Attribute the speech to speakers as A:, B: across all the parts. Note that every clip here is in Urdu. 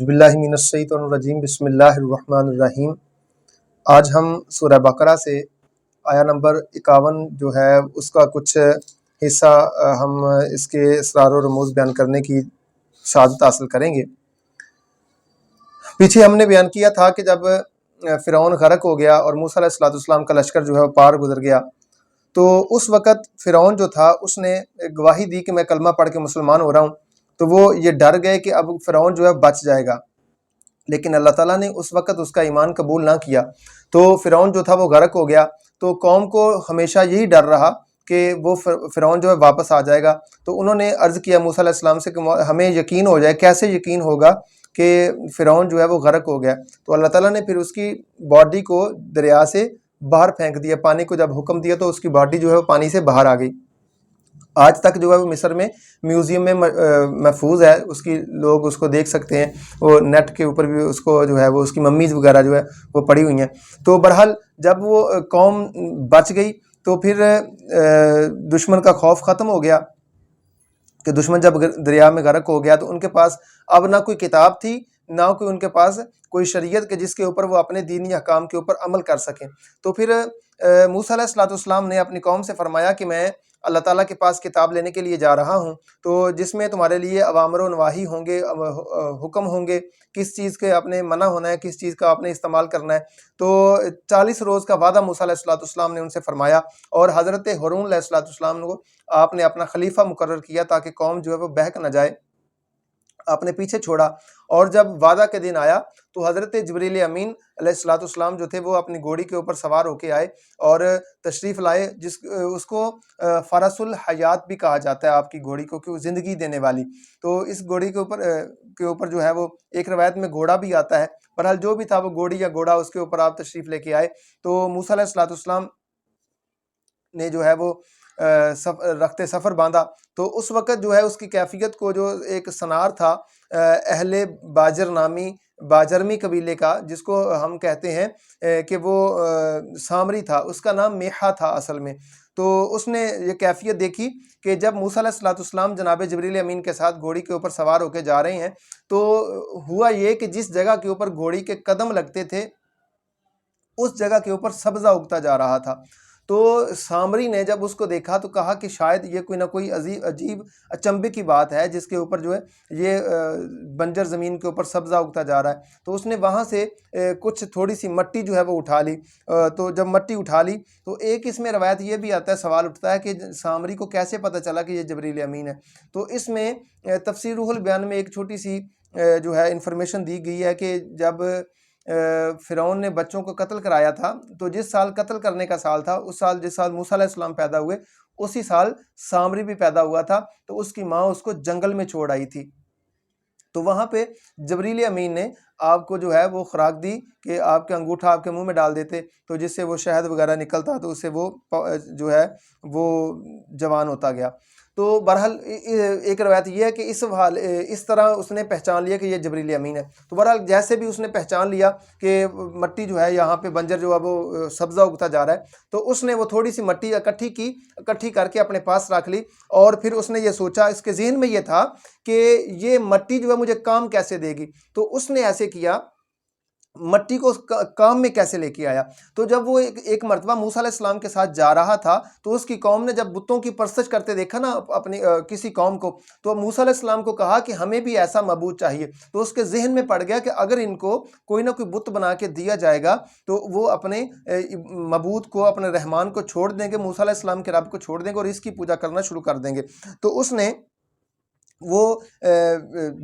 A: باللہ من الشیطان الرجیم بسم اللہ الرحمن الرحیم۔ آج ہم سورہ بقرہ سے آیا نمبر 51 جو ہے اس کا کچھ حصہ ہم اس کے اسرار و رموز بیان کرنے کی سعادت حاصل کریں گے۔ پیچھے ہم نے بیان کیا تھا کہ جب فرعون غرق ہو گیا اور موسیٰ علیہ السلام کا لشکر جو ہے وہ پار گزر گیا، تو اس وقت فرعون جو تھا اس نے گواہی دی کہ میں کلمہ پڑھ کے مسلمان ہو رہا ہوں، تو وہ یہ ڈر گئے کہ اب فرعون جو ہے بچ جائے گا، لیکن اللہ تعالیٰ نے اس وقت اس کا ایمان قبول نہ کیا، تو فرعون جو تھا وہ غرق ہو گیا۔ تو قوم کو ہمیشہ یہی ڈر رہا کہ وہ فرعون جو ہے واپس آ جائے گا، تو انہوں نے عرض کیا موسیٰ علیہ السلام سے کہ ہمیں یقین ہو جائے۔ کیسے یقین ہوگا کہ فرعون جو ہے وہ غرق ہو گیا؟ تو اللہ تعالیٰ نے پھر اس کی باڈی کو دریا سے باہر پھینک دیا، پانی کو جب حکم دیا تو اس کی باڈی جو ہے وہ پانی سے باہر آ گئی۔ آج تک جو ہے وہ مصر میں میوزیم میں محفوظ ہے، اس کی لوگ اس کو دیکھ سکتے ہیں، وہ نیٹ کے اوپر بھی اس کو جو ہے وہ اس کی ممیز وغیرہ جو ہے وہ پڑی ہوئی ہیں۔ تو بہرحال جب وہ قوم بچ گئی تو پھر دشمن کا خوف ختم ہو گیا کہ دشمن جب دریا میں غرق ہو گیا تو ان کے پاس اب نہ کوئی کتاب تھی، نہ کوئی ان کے پاس کوئی شریعت کے جس کے اوپر وہ اپنے دینی احکام کے اوپر عمل کر سکیں۔ تو پھر موسیٰ علیہ السلام نے اپنی قوم سے فرمایا کہ میں اللہ تعالیٰ کے پاس کتاب لینے کے لیے جا رہا ہوں، تو جس میں تمہارے لیے اوامر و نواہی ہوں گے، حکم ہوں گے، کس چیز کے آپ نے منع ہونا ہے، کس چیز کا آپ نے استعمال کرنا ہے۔ تو 40 روز کا وعدہ موسیٰ علیہ السلام نے ان سے فرمایا، اور حضرت ہارون علیہ السلام کو آپ نے اپنا خلیفہ مقرر کیا تاکہ قوم جو ہے وہ بہک نہ جائے، آپ نے پیچھے چھوڑا۔ اور جب وعدہ کے دن آیا تو حضرت جبریل امین علیہ السلام جو تھے وہ اپنی گھوڑی کے اوپر سوار ہو کے آئے اور تشریف لائے، اس کو فرس الحیات بھی کہا جاتا ہے آپ کی گھوڑی کو، کہ وہ زندگی دینے والی۔ تو اس گھوڑی کے اوپر جو ہے وہ ایک روایت میں گھوڑا بھی آتا ہے، بہرحال جو بھی تھا وہ گھوڑی یا گھوڑا، اس کے اوپر آپ تشریف لے کے آئے۔ تو موسیٰ علیہ السلام نے جو ہے وہ رخت سفر باندھا، تو اس وقت جو ہے اس کی کیفیت کو، جو ایک سنار تھا اہل باجرمی قبیلے کا، جس کو ہم کہتے ہیں کہ وہ سامری تھا، اس کا نام میحہ تھا اصل میں۔ تو اس نے یہ کیفیت دیکھی کہ جب موسیٰ علیہ السلام جناب جبریل امین کے ساتھ گھوڑی کے اوپر سوار ہو کے جا رہے ہیں، تو ہوا یہ کہ جس جگہ کے اوپر گھوڑی کے قدم لگتے تھے اس جگہ کے اوپر سبزہ اگتا جا رہا تھا۔ تو سامری نے جب اس کو دیکھا تو کہا کہ شاید یہ کوئی نہ کوئی عجیب اچنبے کی بات ہے، جس کے اوپر جو ہے یہ بنجر زمین کے اوپر سبزہ اگتا جا رہا ہے۔ تو اس نے وہاں سے کچھ تھوڑی سی مٹی جو ہے وہ اٹھا لی۔ تو جب مٹی اٹھا لی تو ایک اس میں روایت یہ بھی آتا ہے، سوال اٹھتا ہے کہ سامری کو کیسے پتہ چلا کہ یہ جبریل امین ہے؟ تو اس میں تفسیر روح البیان میں ایک چھوٹی سی جو ہے انفارمیشن دی گئی ہے کہ جب فرعون نے بچوں کو قتل کرایا تھا، تو جس سال قتل کرنے کا سال تھا، اس سال جس سال موسیٰ علیہ السلام پیدا ہوئے اسی سال سامری بھی پیدا ہوا تھا، تو اس کی ماں اس کو جنگل میں چھوڑ آئی تھی۔ تو وہاں پہ جبریل امین نے آپ کو جو ہے وہ خوراک دی کہ آپ کے انگوٹھا آپ کے منہ میں ڈال دیتے، تو جس سے وہ شہد وغیرہ نکلتا، تو اس سے وہ جو ہے وہ جوان ہوتا گیا۔ تو بہرحال ایک روایت یہ ہے کہ اس طرح اس نے پہچان لیا کہ یہ جبریل امین ہے۔ تو بہرحال جیسے بھی اس نے پہچان لیا کہ مٹی جو ہے یہاں پہ بنجر جو ہے وہ سبزہ اگتا جا رہا ہے، تو اس نے وہ تھوڑی سی مٹی اکٹھی کر کے اپنے پاس رکھ لی، اور پھر اس نے یہ سوچا، اس کے ذہن میں یہ تھا کہ یہ مٹی جو ہے مجھے کام کیسے دے گی۔ تو اس نے ایسے کیا، مٹی کو کام میں کیسے لے کے آیا۔ تو جب وہ ایک مرتبہ موسیٰ علیہ السلام کے ساتھ جا رہا تھا تو اس کی قوم نے جب بتوں کی پرستش کرتے دیکھا نا اپنی کسی قوم کو، تو موسیٰ علیہ السلام کو کہا کہ ہمیں بھی ایسا معبود چاہیے۔ تو اس کے ذہن میں پڑ گیا کہ اگر ان کو کوئی نہ کوئی بت بنا کے دیا جائے گا تو وہ اپنے معبود کو، اپنے رحمان کو چھوڑ دیں گے، موسیٰ علیہ السلام کے رب کو چھوڑ دیں گے اور اس کی پوجا کرنا شروع کر دیں گے۔ تو اس نے وہ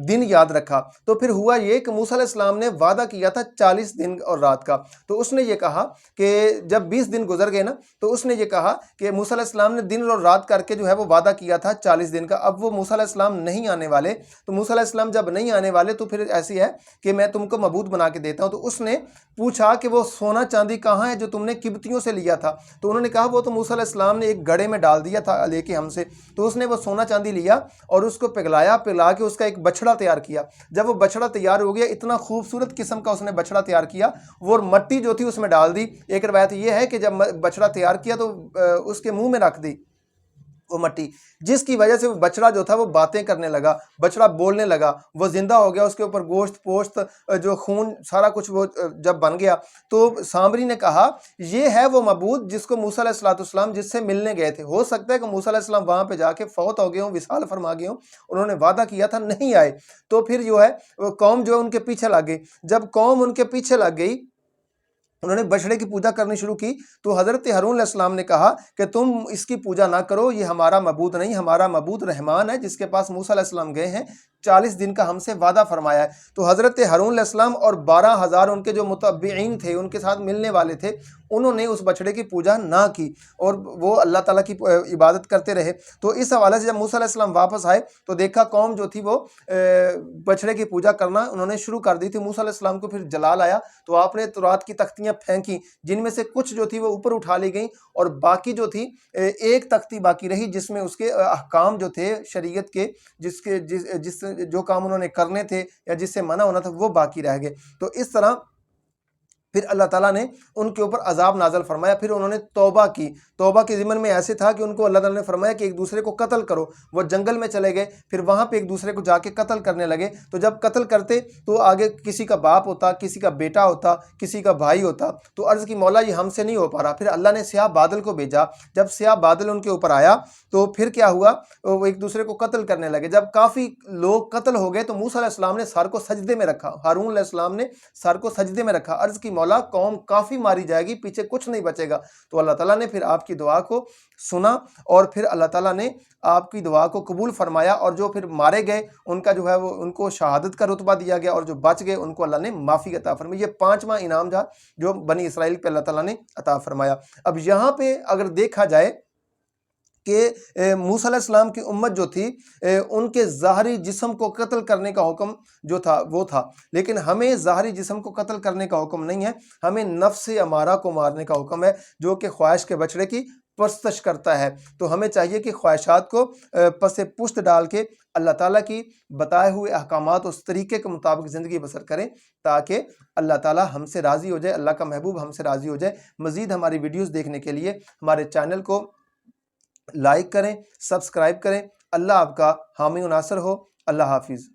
A: دن یاد رکھا۔ تو پھر ہوا یہ کہ موسیٰ علیہ السلام نے وعدہ کیا تھا 40 دن اور رات کا، تو اس نے یہ کہا کہ جب 20 دن گزر گئے نا، تو اس نے یہ کہا کہ موسیٰ علیہ السلام نے دن اور رات کر کے جو ہے وہ وعدہ کیا تھا 40 دن کا، اب وہ موسیٰ علیہ السلام نہیں آنے والے۔ تو موسیٰ علیہ السلام جب نہیں آنے والے تو پھر ایسی ہے کہ میں تم کو معبود بنا کے دیتا ہوں۔ تو اس نے پوچھا کہ وہ سونا چاندی کہاں ہے جو تم نے قبطیوں سے لیا تھا؟ تو انہوں نے کہا وہ تو موسیٰ علیہ السلام نے ایک گڑھے میں ڈال دیا تھا لے کے ہم سے۔ تو اس نے وہ سونا چاندی لیا اور اس کو پلا کے اس کا ایک بچڑا تیار کیا۔ جب وہ بچڑا تیار ہو گیا، اتنا خوبصورت قسم کا اس نے بچڑا تیار کیا، وہ مٹی جو تھی اس میں ڈال دی۔ ایک روایت یہ ہے کہ جب بچڑا تیار کیا تو اس کے منہ میں رکھ دی، وہ مٹی، جس کی وجہ سے وہ بچڑا جو تھا وہ باتیں کرنے لگا، بچڑا بولنے لگا، وہ زندہ ہو گیا، اس کے اوپر گوشت پوشت جو خون سارا کچھ وہ جب بن گیا تو سامری نے کہا یہ ہے وہ معبود جس کو موسیٰ علیہ السلام جس سے ملنے گئے تھے۔ ہو سکتا ہے کہ موسیٰ علیہ السلام وہاں پہ جا کے فوت ہو گئے ہوں، وصال فرما گئے ہوں، انہوں نے وعدہ کیا تھا نہیں آئے، تو پھر جو ہے وہ قوم جو ہے ان کے پیچھے لگ گئی۔ جب قوم ان کے پیچھے لگ گئی، انہوں نے بچڑے کی پوجا کرنی شروع کی، تو حضرت ہارون علیہ السلام نے کہا کہ تم اس کی پوجا نہ کرو، یہ ہمارا معبود نہیں، ہمارا معبود رحمان ہے جس کے پاس موسیٰ علیہ السلام گئے ہیں، 40 دن کا ہم سے وعدہ فرمایا ہے۔ تو حضرت ہارون علیہ السلام اور 12,000 ان کے جو متبعین تھے، ان کے ساتھ ملنے والے تھے، انہوں نے اس بچڑے کی پوجا نہ کی اور وہ اللہ تعالیٰ کی عبادت کرتے رہے۔ تو اس حوالے سے جب موسیٰ علیہ السلام واپس آئے تو دیکھا قوم جو تھی وہ بچڑے کی پوجا کرنا انہوں نے شروع کر دی تھی۔ موسیٰ علیہ السلام کو پھر جلال آیا تو آپ نے تورات کی تختیاں پھینکی، جن میں سے کچھ جو تھی وہ اوپر اٹھا لی گئیں اور باقی جو تھی ایک تختی باقی رہی جس میں اس کے احکام جو تھے شریعت کے، جس جو کام انہوں نے کرنے تھے یا جس سے منع ہونا تھا وہ باقی رہ گئے۔ تو اس طرح پھر اللہ تعالیٰ نے ان کے اوپر عذاب نازل فرمایا۔ پھر انہوں نے توبہ کی، توبہ کے ضمن میں ایسے تھا کہ ان کو اللہ تعالیٰ نے فرمایا کہ ایک دوسرے کو قتل کرو۔ وہ جنگل میں چلے گئے، پھر وہاں پہ ایک دوسرے کو جا کے قتل کرنے لگے۔ تو جب قتل کرتے تو آگے کسی کا باپ ہوتا، کسی کا بیٹا ہوتا، کسی کا بھائی ہوتا، تو عرض کی مولا یہ ہم سے نہیں ہو پا رہا۔ پھر اللہ نے سیاہ بادل کو بھیجا، جب سیاہ بادل ان کے اوپر آیا تو پھر کیا ہوا، وہ ایک دوسرے کو قتل کرنے لگے۔ جب کافی لوگ قتل ہو گئے تو موسیٰ علیہ السلام نے سر کو سجدے میں رکھا، ہارون علیہ السلام نے سر کو سجدے میں رکھا، عرض کی مولا قوم کافی ماری جائے گی، پیچھے کچھ نہیں بچے گا۔ تو اللہ تعالیٰ نے پھر آپ کی دعا کو سنا اور پھر اللہ تعالیٰ نے آپ کی دعا کو قبول فرمایا، اور جو پھر مارے گئے ان کا جو ہے وہ ان کو شہادت کا رتبہ دیا گیا، اور جو بچ گئے ان کو اللہ نے معافی عطا فرمائی۔ یہ 5واں انعام تھا جو بنی اسرائیل پہ اللہ تعالیٰ نے عطا فرمایا۔ اب یہاں پہ اگر دیکھا جائے کہ موسیٰ علیہ السلام کی امت جو تھی ان کے ظاہری جسم کو قتل کرنے کا حکم جو تھا وہ تھا، لیکن ہمیں ظاہری جسم کو قتل کرنے کا حکم نہیں ہے، ہمیں نفس امارہ کو مارنے کا حکم ہے جو کہ خواہش کے بچڑے کی پرستش کرتا ہے۔ تو ہمیں چاہیے کہ خواہشات کو پس پشت ڈال کے اللہ تعالیٰ کی بتائے ہوئے احکامات اس طریقے کے مطابق زندگی بسر کریں تاکہ اللہ تعالیٰ ہم سے راضی ہو جائے، اللہ کا محبوب ہم سے راضی ہو جائے۔ مزید ہماری ویڈیوز دیکھنے کے لیے ہمارے چینل کو لائک کریں، سبسکرائب کریں۔ اللہ آپ کا حامی و ناصر ہو۔ اللہ حافظ۔